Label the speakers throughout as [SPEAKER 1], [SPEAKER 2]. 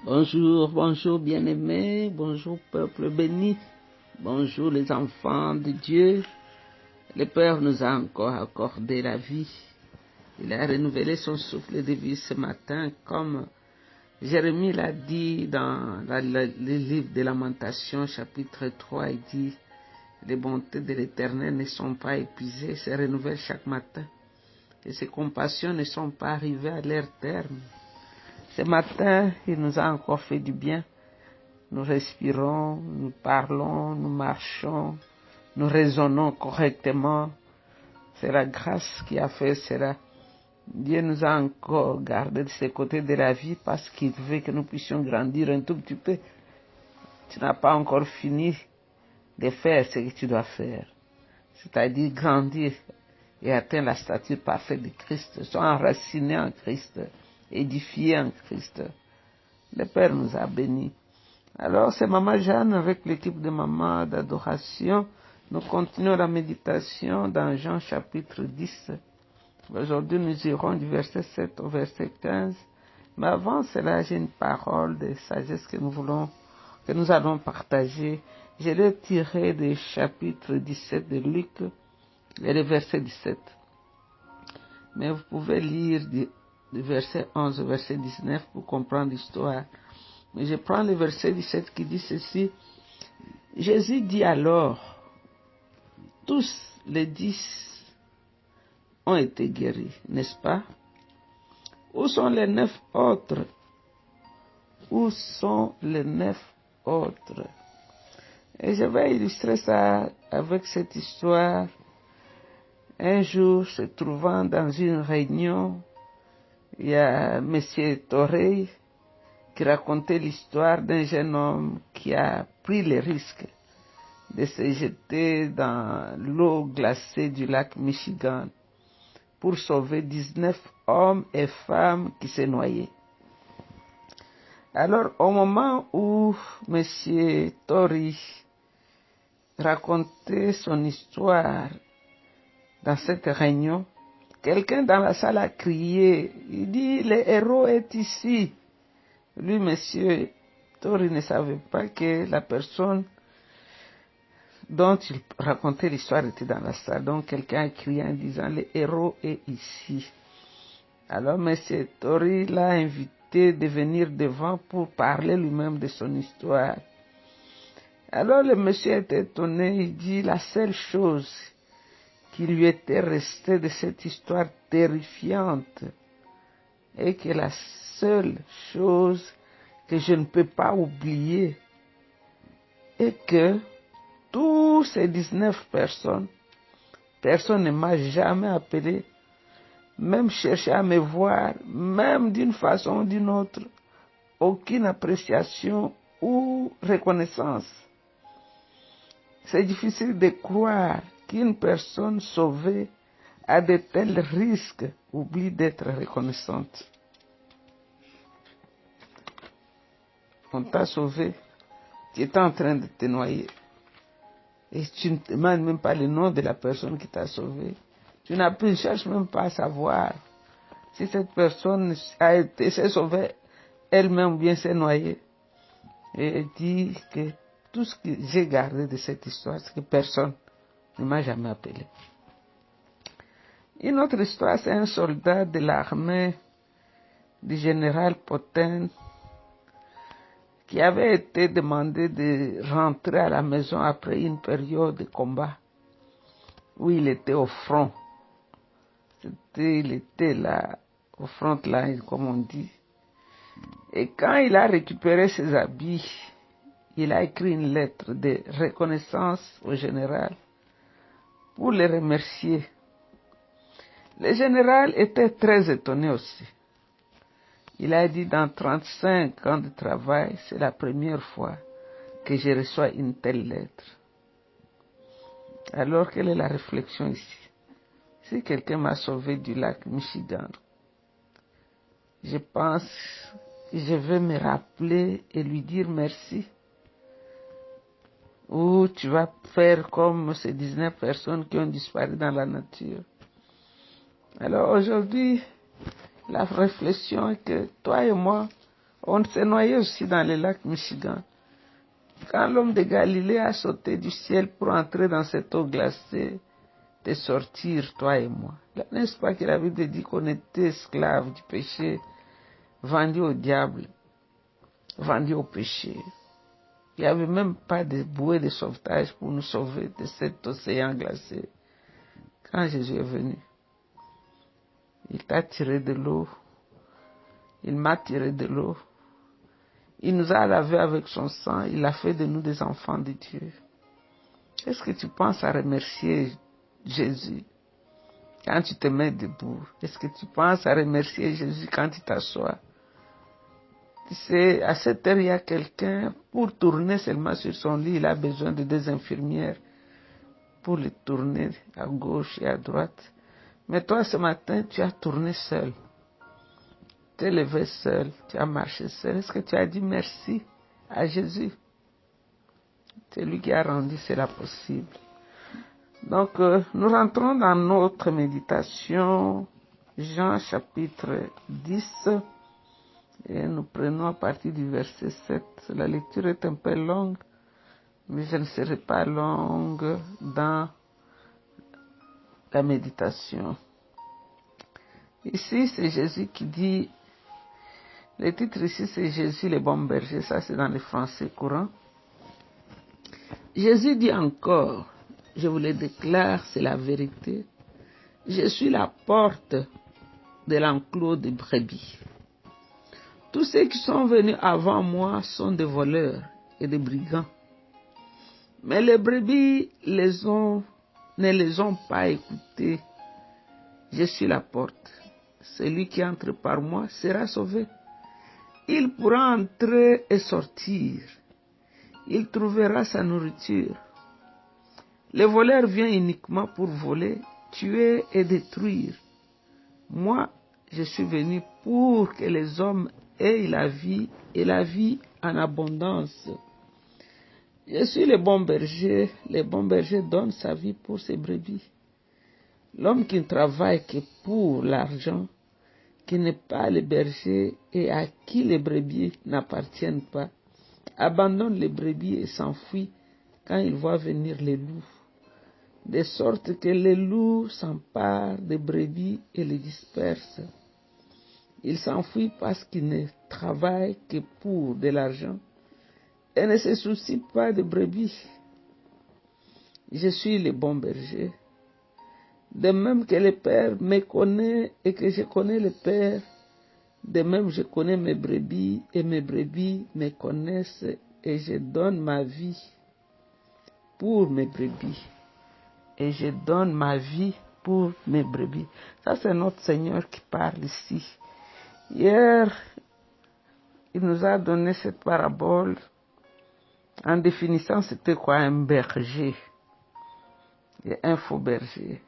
[SPEAKER 1] Bonjour, bonjour bien-aimés, bonjour peuple béni, bonjour les enfants de Dieu. Le Père nous a encore accordé la vie. Il a renouvelé son souffle de vie ce matin, comme Jérémie l'a dit dans le livre de Lamentations, chapitre 3, il dit « Les bontés de l'Éternel ne sont pas épuisées, se renouvellent chaque matin, et ses compassions ne sont pas arrivées à leur terme. » Ce matin, il nous a encore fait du bien. Nous respirons, nous parlons, nous marchons, nous raisonnons correctement. C'est la grâce qui a fait cela. Dieu nous a encore gardés de ce côté de la vie parce qu'il veut que nous puissions grandir un tout petit peu. Tu n'as pas encore fini de faire ce que tu dois faire, c'est-à-dire grandir et atteindre la stature parfaite de Christ, sois enraciné en Christ, édifié en Christ. Le Père nous a bénis. Alors, c'est Maman Jeanne avec l'équipe de Maman d'adoration. Nous continuons la méditation dans Jean chapitre 10. Aujourd'hui, nous irons du verset 7 au verset 15. Mais avant cela, j'ai une parole de sagesse que nous allons partager. Je l'ai tiré du chapitre 17 de Luc, et le verset 17. Mais vous pouvez lire du verset 11 au verset 19 pour comprendre l'histoire. Mais je prends le verset 17 qui dit ceci. Jésus dit alors, tous les 10 ont été guéris, n'est-ce pas? Où sont les 9 autres? Où sont les 9 autres? Et je vais illustrer ça avec cette histoire. Un jour, se trouvant dans une réunion, il y a M. Torrey qui racontait l'histoire d'un jeune homme qui a pris le risque de se jeter dans l'eau glacée du lac Michigan pour sauver 19 hommes et femmes qui se noyaient. Alors, au moment où M. Torrey racontait son histoire dans cette réunion, quelqu'un dans la salle a crié, il dit, le héros est ici. Lui, M. Torrey ne savait pas que la personne dont il racontait l'histoire était dans la salle. Donc quelqu'un a crié en disant, le héros est ici. Alors M. Torrey l'a invité de venir devant pour parler lui-même de son histoire. Alors le monsieur était étonné, il dit, la seule chose qui lui était restée de cette histoire terrifiante est que la seule chose que je ne peux pas oublier est que tous ces 19 personnes, personne ne m'a jamais appelé, même cherché à me voir, même d'une façon ou d'une autre, aucune appréciation ou reconnaissance. C'est difficile de croire qu'une personne sauvée à de tels risques oublie d'être reconnaissante. On t'a sauvé, tu étais en train de te noyer. Et tu ne demandes même pas le nom de la personne qui t'a sauvé. Tu ne cherches même pas à savoir si cette personne s'est sauvée elle-même ou bien s'est noyée. Et elle dit que tout ce que j'ai gardé de cette histoire, c'est que personne ne m'a jamais appelé. Une autre histoire, c'est un soldat de l'armée du général Potin qui avait été demandé de rentrer à la maison après une période de combat où il était au front. Il était là, au front line, comme on dit. Et quand il a récupéré ses habits, il a écrit une lettre de reconnaissance au général pour le remercier. Le général était très étonné aussi. Il a dit, dans 35 ans de travail, c'est la première fois que je reçois une telle lettre. Alors, quelle est la réflexion ici? Si quelqu'un m'a sauvé du lac Michigan, je pense que je vais me rappeler et lui dire merci. Ou tu vas faire comme ces 19 personnes qui ont disparu dans la nature. Alors aujourd'hui, la réflexion est que toi et moi, On s'est noyé aussi dans le lac Michigan. Quand l'homme de Galilée a sauté du ciel pour entrer dans cette eau glacée, de sortir, toi et moi. N'est-ce pas que la Bible dit qu'on était esclaves du péché, vendus au diable, vendus au péché. Il n'y avait même pas de bouée de sauvetage pour nous sauver de cet océan glacé. Quand Jésus est venu, il t'a tiré de l'eau, il m'a tiré de l'eau, il nous a lavés avec son sang, il a fait de nous des enfants de Dieu. Est-ce que tu penses à remercier Jésus quand tu te mets debout? Est-ce que tu penses à remercier Jésus quand tu t'assois? Tu sais, à cette heure, il y a quelqu'un, pour tourner seulement sur son lit, il a besoin de deux infirmières pour le tourner à gauche et à droite. Mais toi, ce matin, tu as tourné seul. Tu es levé seul, tu as marché seul. Est-ce que tu as dit merci à Jésus? C'est lui qui a rendu cela possible. Donc, nous rentrons dans notre méditation, Jean chapitre 10, et nous prenons à partir du verset 7. La lecture est un peu longue, mais je ne serai pas longue dans la méditation. Ici, c'est Jésus qui dit, le titre ici, c'est Jésus le bon berger, ça c'est dans le français courant. Jésus dit encore, je vous le déclare, c'est la vérité, je suis la porte de l'enclos des brebis. Tous ceux qui sont venus avant moi sont des voleurs et des brigands. Mais les brebis ne les ont pas écoutés. Je suis la porte. Celui qui entre par moi sera sauvé. Il pourra entrer et sortir. Il trouvera sa nourriture. Le voleur vient uniquement pour voler, tuer et détruire. Moi, je suis venu pour que les hommes aient la vie et la vie en abondance. Je suis le bon berger donne sa vie pour ses brebis. L'homme qui ne travaille que pour l'argent, qui n'est pas le berger et à qui les brebis n'appartiennent pas, abandonne les brebis et s'enfuit quand il voit venir les loups, de sorte que les loups s'emparent des brebis et les dispersent. Il s'enfuit parce qu'il ne travaille que pour de l'argent et ne se soucie pas des brebis. Je suis le bon berger. De même que le Père me connaît et que je connais le Père, de même je connais mes brebis et mes brebis me connaissent et je donne ma vie pour mes brebis. Et je donne ma vie pour mes brebis. Ça, c'est notre Seigneur qui parle ici. Hier, il nous a donné cette parabole en définissant c'était quoi un berger et un faux berger.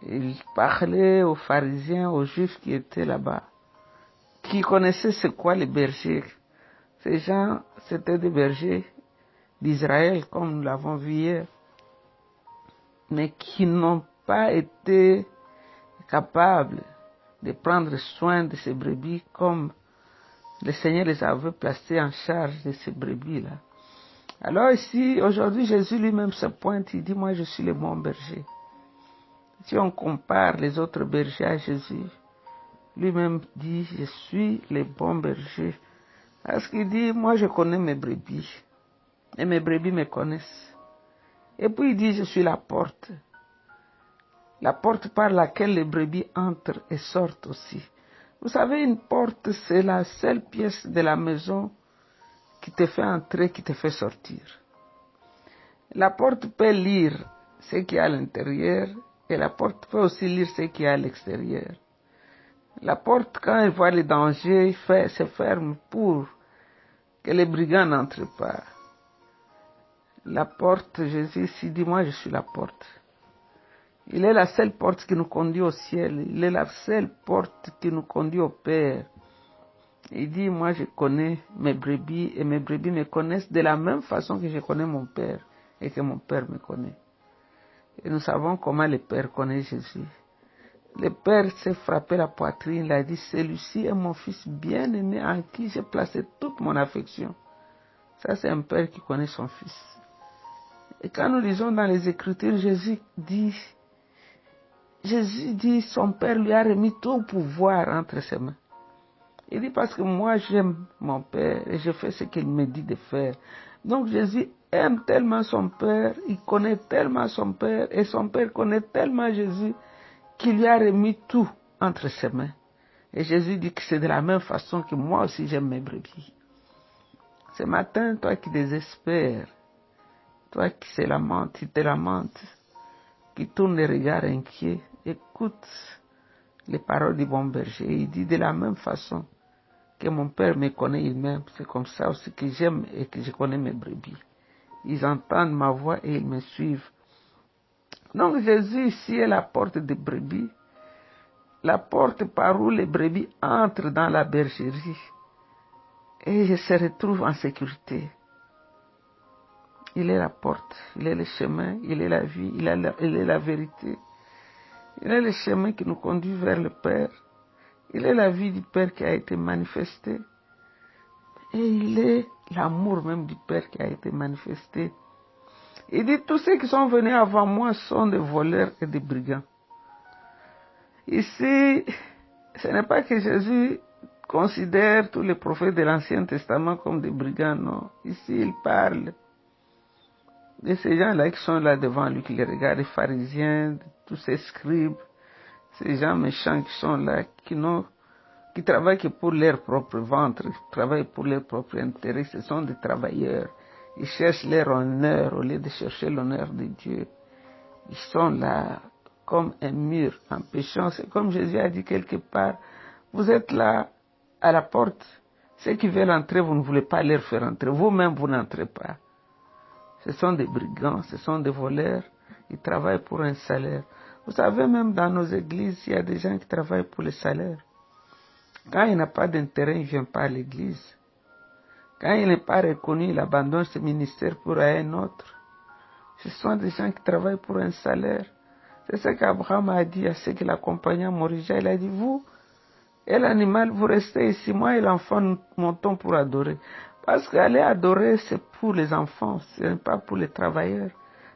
[SPEAKER 1] Il parlait aux pharisiens, aux juifs qui étaient là-bas, qui connaissaient c'est quoi les bergers. Ces gens, c'était des bergers d'Israël, comme nous l'avons vu hier, mais qui n'ont pas été capables de prendre soin de ces brebis comme le Seigneur les avait placés en charge de ces brebis-là. Alors ici, aujourd'hui, Jésus lui-même se pointe, il dit, moi je suis le bon berger. Si on compare les autres bergers à Jésus, lui-même dit, je suis le bon berger. Parce qu'il dit, moi je connais mes brebis, et mes brebis me connaissent. Et puis il dit, je suis la porte par laquelle les brebis entrent et sortent aussi. Vous savez, une porte, c'est la seule pièce de la maison qui te fait entrer, qui te fait sortir. La porte peut lire ce qu'il y a à l'intérieur, et la porte peut aussi lire ce qu'il y a à l'extérieur. La porte, quand elle voit les dangers, se ferme pour que les brigands n'entrent pas. La porte, Jésus ici dit, moi je suis la porte. Il est la seule porte qui nous conduit au ciel. Il est la seule porte qui nous conduit au Père. Il dit, moi je connais mes brebis et mes brebis me connaissent de la même façon que je connais mon Père et que mon Père me connaît. Et nous savons comment le Père connaît Jésus. Le père s'est frappé la poitrine, il a dit, celui-ci est mon fils bien-aimé en qui j'ai placé toute mon affection. Ça, c'est un père qui connaît son fils. Et quand nous lisons dans les Écritures, Jésus dit, son père lui a remis tout pouvoir entre ses mains. Il dit, parce que moi j'aime mon père et je fais ce qu'il me dit de faire. Donc Jésus aime tellement son père, il connaît tellement son père et son père connaît tellement Jésus qu'il lui a remis tout entre ses mains. Et Jésus dit que c'est de la même façon que moi aussi j'aime mes brebis. Ce matin, toi qui désespères, toi qui te lamentes, qui tourne les regards inquiets, écoute les paroles du bon berger. Il dit de la même façon que mon père me connaît il-même, c'est comme ça aussi que j'aime et que je connais mes brebis. Ils entendent ma voix et ils me suivent. Donc Jésus ici est la porte des brebis, la porte par où les brebis entrent dans la bergerie et je se retrouve en sécurité. Il est la porte, il est le chemin, il est la vie, il est la vérité. Il est le chemin qui nous conduit vers le Père. Il est la vie du Père qui a été manifestée. Et il est l'amour même du Père qui a été manifesté. Il dit, tous ceux qui sont venus avant moi sont des voleurs et des brigands. Ici, ce n'est pas que Jésus considère tous les prophètes de l'Ancien Testament comme des brigands, non. Ici, il parle de ces gens-là qui sont là devant lui, qui les regardent, les pharisiens, tous ces scribes, ces gens méchants qui sont là, qui travaillent que pour leur propre ventre, qui travaillent pour leur propre intérêt. Ce sont des travailleurs. Ils cherchent leur honneur au lieu de chercher l'honneur de Dieu. Ils sont là comme un mur en péchant. C'est comme Jésus a dit quelque part, vous êtes là à la porte. Ceux qui veulent entrer, vous ne voulez pas leur faire entrer. Vous-même, vous n'entrez pas. Ce sont des brigands, ce sont des voleurs. Ils travaillent pour un salaire. Vous savez, même dans nos églises, il y a des gens qui travaillent pour le salaire. Quand il n'a pas d'intérêt, il ne vient pas à l'église. Quand il n'est pas reconnu, il abandonne ce ministère pour un autre. Ce sont des gens qui travaillent pour un salaire. C'est ce qu'Abraham a dit à ceux qui l'accompagnaient à Morija. Il a dit, vous et l'animal, vous restez ici. Moi et l'enfant, nous montons pour adorer. Parce qu'aller adorer, c'est pour les enfants, ce n'est pas pour les travailleurs.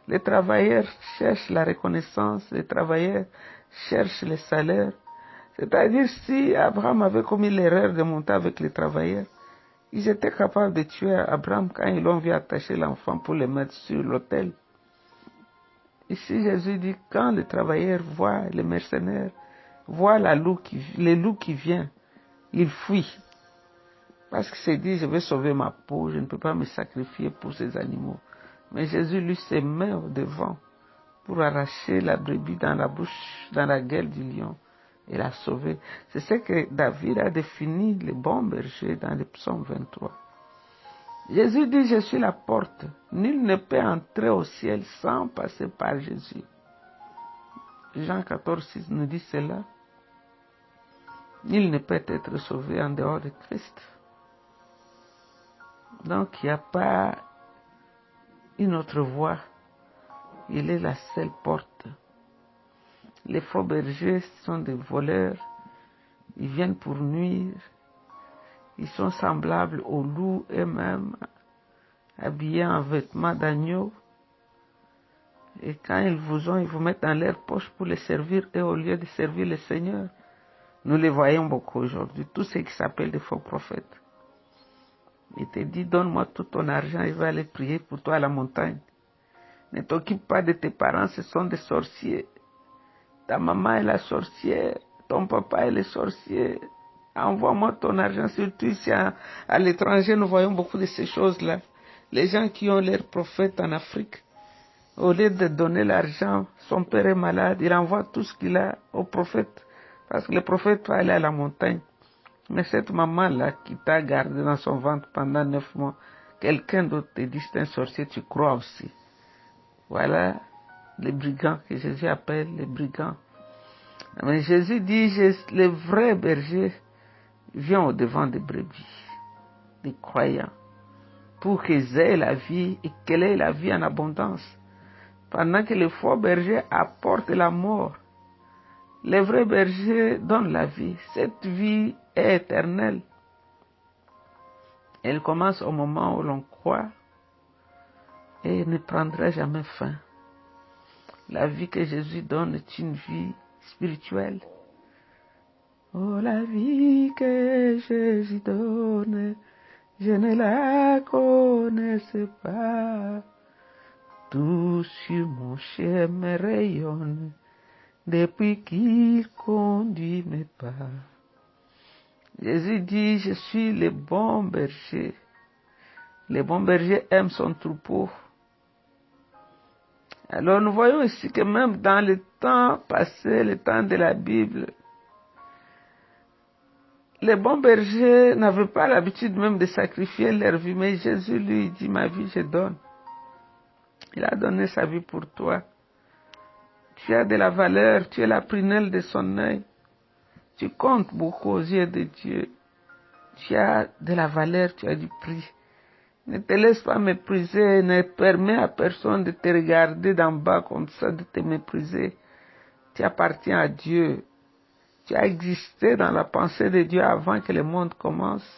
[SPEAKER 1] Les travailleurs cherchent la reconnaissance, les travailleurs cherchent les salaires. C'est-à-dire, si Abraham avait commis l'erreur de monter avec les travailleurs, ils étaient capables de tuer Abraham quand ils l'ont vu attacher l'enfant pour le mettre sur l'autel. Ici, Jésus dit, quand les travailleurs voient les mercenaires, voient les loups qui viennent, ils fuient. Parce qu'il s'est dit, je vais sauver ma peau, je ne peux pas me sacrifier pour ces animaux. Mais Jésus, lui, se met au devant pour arracher la brebis dans la bouche, dans la gueule du lion et la sauver. C'est ce que David a défini, le bon berger, dans le psaume 23. Jésus dit, je suis la porte. Nul ne peut entrer au ciel sans passer par Jésus. Jean 14, 6 nous dit cela. Nul ne peut être sauvé en dehors de Christ. Donc il n'y a pas une autre voie. Il est la seule porte. Les faux bergers sont des voleurs. Ils viennent pour nuire. Ils sont semblables aux loups eux-mêmes, habillés en vêtements d'agneau. Et quand ils vous mettent dans leur poche pour les servir, et au lieu de servir le Seigneur. Nous les voyons beaucoup aujourd'hui, tous ceux qui s'appellent des faux prophètes. Il te dit, donne-moi tout ton argent, je vais aller prier pour toi à la montagne. Ne t'occupe pas de tes parents, ce sont des sorciers. Ta maman est la sorcière, ton papa est le sorcier. Envoie-moi ton argent, surtout ici à l'étranger, nous voyons beaucoup de ces choses-là. Les gens qui ont leurs prophètes en Afrique, au lieu de donner l'argent, son père est malade, il envoie tout ce qu'il a au prophète. Parce que le prophète va aller à la montagne. Mais cette maman-là qui t'a gardé dans son ventre pendant 9 mois, quelqu'un d'autre te dit c'est un sorcier, tu crois aussi. Voilà les brigands que Jésus appelle les brigands. Mais Jésus dit, le vrai berger vient au devant des brebis, des croyants, pour qu'ils aient la vie et qu'elle ait la vie en abondance. Pendant que le faux berger apporte la mort. Les vrais bergers donnent la vie. Cette vie est éternelle. Elle commence au moment où l'on croit et ne prendra jamais fin. La vie que Jésus donne est une vie spirituelle. Oh, la vie que Jésus donne, je ne la connaissais pas. Tout sur mon chemin rayonne, depuis qu'il conduit mes pas. Jésus dit, je suis le bon berger. Le bon berger aime son troupeau. Alors nous voyons ici que même dans le temps passé, le temps de la Bible, les bons bergers n'avaient pas l'habitude même de sacrifier leur vie, mais Jésus lui dit, ma vie je donne. Il a donné sa vie pour toi. Tu as de la valeur, tu es la prunelle de son œil. Tu comptes beaucoup aux yeux de Dieu. Tu as de la valeur, tu as du prix. Ne te laisse pas mépriser, ne permets à personne de te regarder d'en bas comme ça, de te mépriser. Tu appartiens à Dieu. Tu as existé dans la pensée de Dieu avant que le monde commence.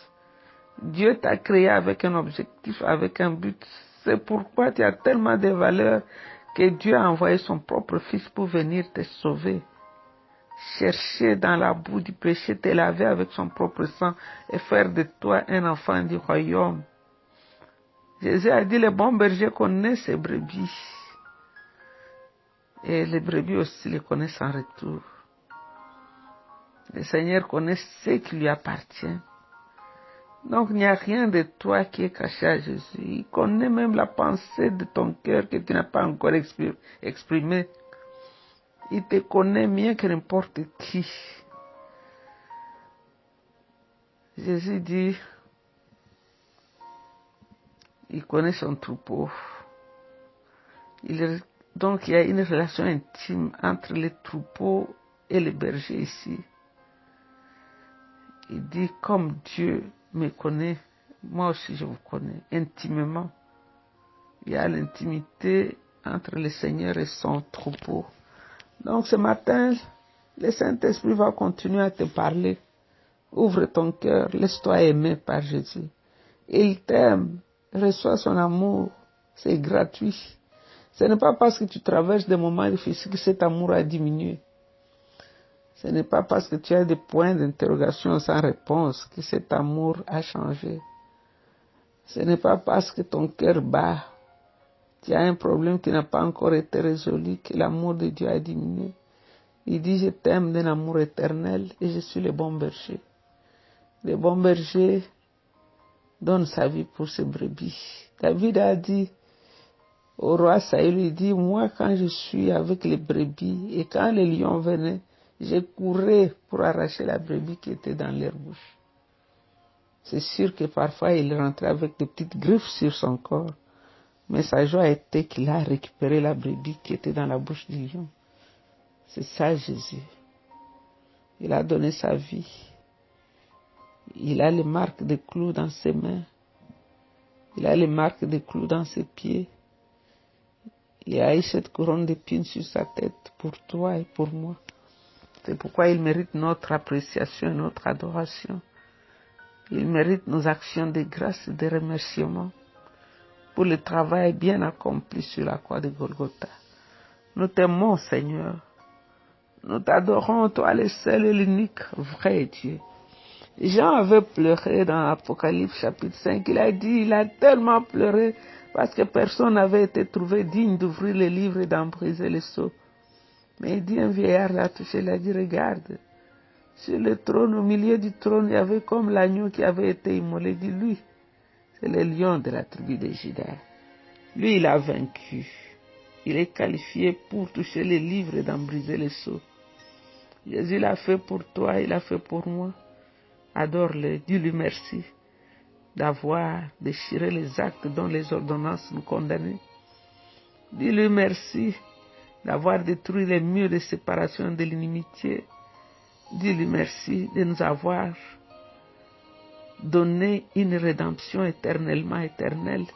[SPEAKER 1] Dieu t'a créé avec un objectif, avec un but. C'est pourquoi tu as tellement de valeur que Dieu a envoyé son propre Fils pour venir te sauver. Chercher dans la boue du péché, te laver avec son propre sang et faire de toi un enfant du royaume. Jésus a dit, le bon berger connaît ses brebis. Et les brebis aussi les connaissent en retour. Le Seigneur connaît ce qui lui appartient. Donc il n'y a rien de toi qui est caché à Jésus. Il connaît même la pensée de ton cœur que tu n'as pas encore exprimée. Il te connaît mieux que n'importe qui. Jésus dit, il connaît son troupeau. Donc il y a une relation intime entre les troupeaux et les bergers ici. Il dit, comme Dieu me connaît, moi aussi je vous connais intimement. Il y a l'intimité entre le Seigneur et son troupeau. Donc ce matin, le Saint-Esprit va continuer à te parler. Ouvre ton cœur, laisse-toi aimer par Jésus. Il t'aime, reçois son amour, c'est gratuit. Ce n'est pas parce que tu traverses des moments difficiles que cet amour a diminué. Ce n'est pas parce que tu as des points d'interrogation sans réponse que cet amour a changé. Ce n'est pas parce que ton cœur bat, tu as un problème qui n'a pas encore été résolu, que l'amour de Dieu a diminué. Il dit, je t'aime d'un amour éternel et je suis le bon berger. Le bon berger donne sa vie pour ses brebis. David a dit au roi Saül, il dit, moi quand je suis avec les brebis et quand les lions venaient, je courais pour arracher la brebis qui était dans leur bouche. C'est sûr que parfois il rentrait avec des petites griffes sur son corps, mais sa joie était qu'il a récupéré la brebis qui était dans la bouche du lion. C'est ça Jésus. Il a donné sa vie. Il a les marques de clous dans ses mains. Il a les marques de clous dans ses pieds. Il a eu cette couronne d'épines sur sa tête pour toi et pour moi. C'est pourquoi il mérite notre appréciation et notre adoration. Il mérite nos actions de grâce et de remerciement pour le travail bien accompli sur la croix de Golgotha. Nous t'aimons, Seigneur. Nous t'adorons, toi le seul et l'unique vrai Dieu. Jean avait pleuré dans Apocalypse chapitre 5. Il a dit, il a tellement pleuré parce que personne n'avait été trouvé digne d'ouvrir le livre et d'en briser les sceaux. Mais il dit, un vieillard l'a touché, il a dit, regarde, sur le trône, au milieu du trône, il y avait comme l'agneau qui avait été immolé. Il dit, lui, c'est le lion de la tribu de Juda. Lui, il a vaincu. Il est qualifié pour toucher les livres et d'en briser les sceaux. Jésus l'a fait pour toi, il l'a fait pour moi. Adore-le, dis-lui merci d'avoir déchiré les actes dont les ordonnances nous condamnaient. Dis-lui merci d'avoir détruit les murs de séparation de l'inimitié. Dis-lui merci de nous avoir donné une rédemption éternellement éternelle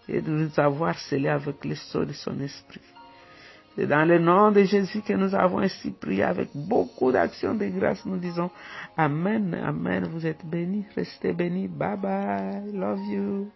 [SPEAKER 1] et de nous avoir scellés avec le sceau de son esprit. C'est dans le nom de Jésus que nous avons ainsi prié avec beaucoup d'actions de grâce. Nous disons Amen, Amen. Vous êtes bénis, restez bénis. Bye bye. Love you.